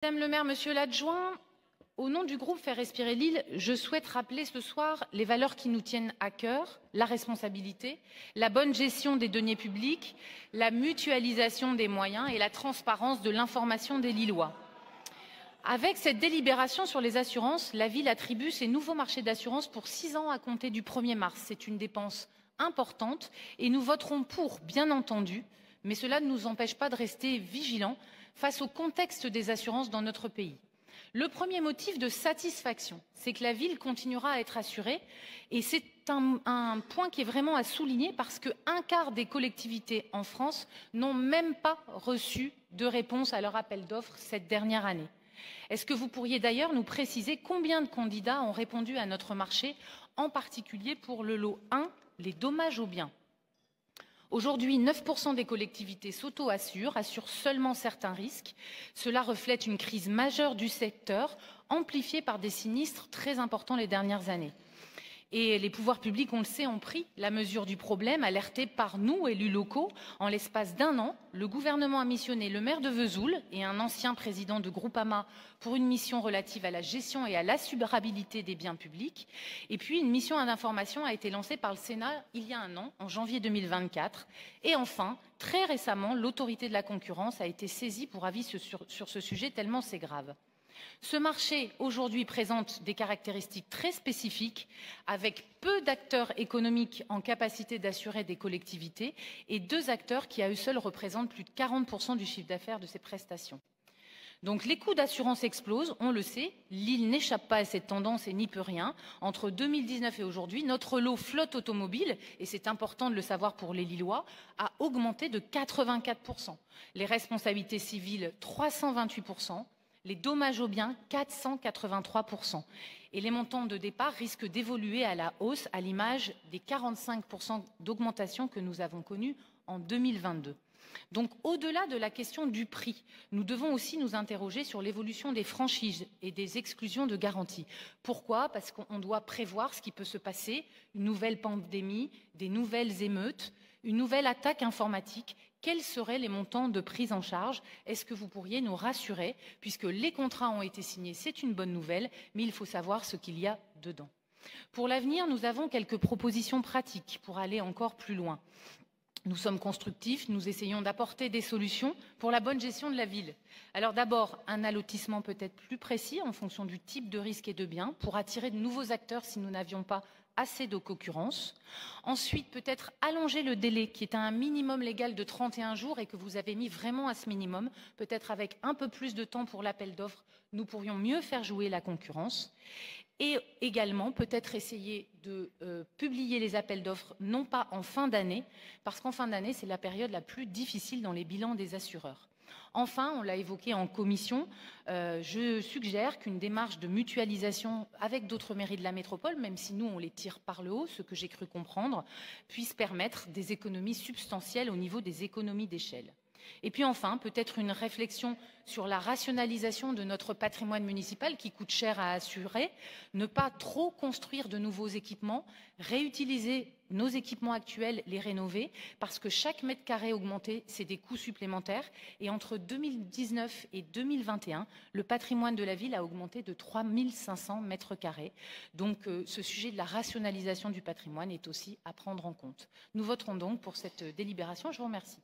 Madame le maire, monsieur l'adjoint, au nom du groupe Faire respirer l'île, je souhaite rappeler ce soir les valeurs qui nous tiennent à cœur, la responsabilité, la bonne gestion des deniers publics, la mutualisation des moyens et la transparence de l'information des Lillois. Avec cette délibération sur les assurances, la ville attribue ses nouveaux marchés d'assurance pour 6 ans à compter du 1er mars. C'est une dépense importante et nous voterons pour, bien entendu, mais cela ne nous empêche pas de rester vigilants face au contexte des assurances dans notre pays. Le premier motif de satisfaction, c'est que la ville continuera à être assurée et c'est un point qui est vraiment à souligner parce qu'un quart des collectivités en France n'ont même pas reçu de réponse à leur appel d'offres cette dernière année. Est-ce que vous pourriez d'ailleurs nous préciser combien de candidats ont répondu à notre marché, en particulier pour le lot 1, les dommages aux biens? Aujourd'hui, 9% des collectivités s'auto-assurent, assurent seulement certains risques. Cela reflète une crise majeure du secteur, amplifiée par des sinistres très importants les dernières années. Et les pouvoirs publics, on le sait, ont pris la mesure du problème, alertés par nous, élus locaux. En l'espace d'1 an, le gouvernement a missionné le maire de Vesoul et un ancien président de Groupama pour une mission relative à la gestion et à l'assurabilité des biens publics. Et puis, une mission d'information a été lancée par le Sénat il y a 1 an, en janvier 2024. Et enfin, très récemment, l'autorité de la concurrence a été saisie pour avis sur ce sujet, tellement c'est grave. Ce marché, aujourd'hui, présente des caractéristiques très spécifiques, avec peu d'acteurs économiques en capacité d'assurer des collectivités et 2 acteurs qui, à eux seuls, représentent plus de 40% du chiffre d'affaires de ces prestations. Donc les coûts d'assurance explosent, on le sait, l'île n'échappe pas à cette tendance et n'y peut rien. Entre 2019 et aujourd'hui, notre lot flotte automobile, et c'est important de le savoir pour les Lillois, a augmenté de 84%. Les responsabilités civiles, 328%. Les dommages aux biens, 483%. Et les montants de départ risquent d'évoluer à la hausse, à l'image des 45% d'augmentation que nous avons connus en 2022. Donc, au-delà de la question du prix, nous devons aussi nous interroger sur l'évolution des franchises et des exclusions de garantie. Pourquoi? Parce qu'on doit prévoir ce qui peut se passer, une nouvelle pandémie, des nouvelles émeutes, une nouvelle attaque informatique. Quels seraient les montants de prise en charge? Est-ce que vous pourriez nous rassurer? Puisque les contrats ont été signés, c'est une bonne nouvelle, mais il faut savoir ce qu'il y a dedans. Pour l'avenir, nous avons quelques propositions pratiques pour aller encore plus loin. Nous sommes constructifs, nous essayons d'apporter des solutions pour la bonne gestion de la ville. Alors d'abord, un allotissement peut-être plus précis en fonction du type de risque et de biens pour attirer de nouveaux acteurs si nous n'avions pas assez de concurrence. Ensuite, peut-être allonger le délai qui est à un minimum légal de 31 jours et que vous avez mis vraiment à ce minimum. Peut-être avec un peu plus de temps pour l'appel d'offres, nous pourrions mieux faire jouer la concurrence. Et également, peut-être essayer de publier les appels d'offres, non pas en fin d'année, parce qu'en fin d'année, c'est la période la plus difficile dans les bilans des assureurs. Enfin, on l'a évoqué en commission, je suggère qu'une démarche de mutualisation avec d'autres mairies de la métropole, même si nous on les tire par le haut, ce que j'ai cru comprendre, puisse permettre des économies substantielles au niveau des économies d'échelle. Et puis enfin, peut-être une réflexion sur la rationalisation de notre patrimoine municipal qui coûte cher à assurer, ne pas trop construire de nouveaux équipements, réutiliser nos équipements actuels, les rénover, parce que chaque mètre carré augmenté, c'est des coûts supplémentaires. Et entre 2019 et 2021, le patrimoine de la ville a augmenté de 3 500 mètres carrés. Donc ce sujet de la rationalisation du patrimoine est aussi à prendre en compte. Nous voterons donc pour cette délibération. Je vous remercie.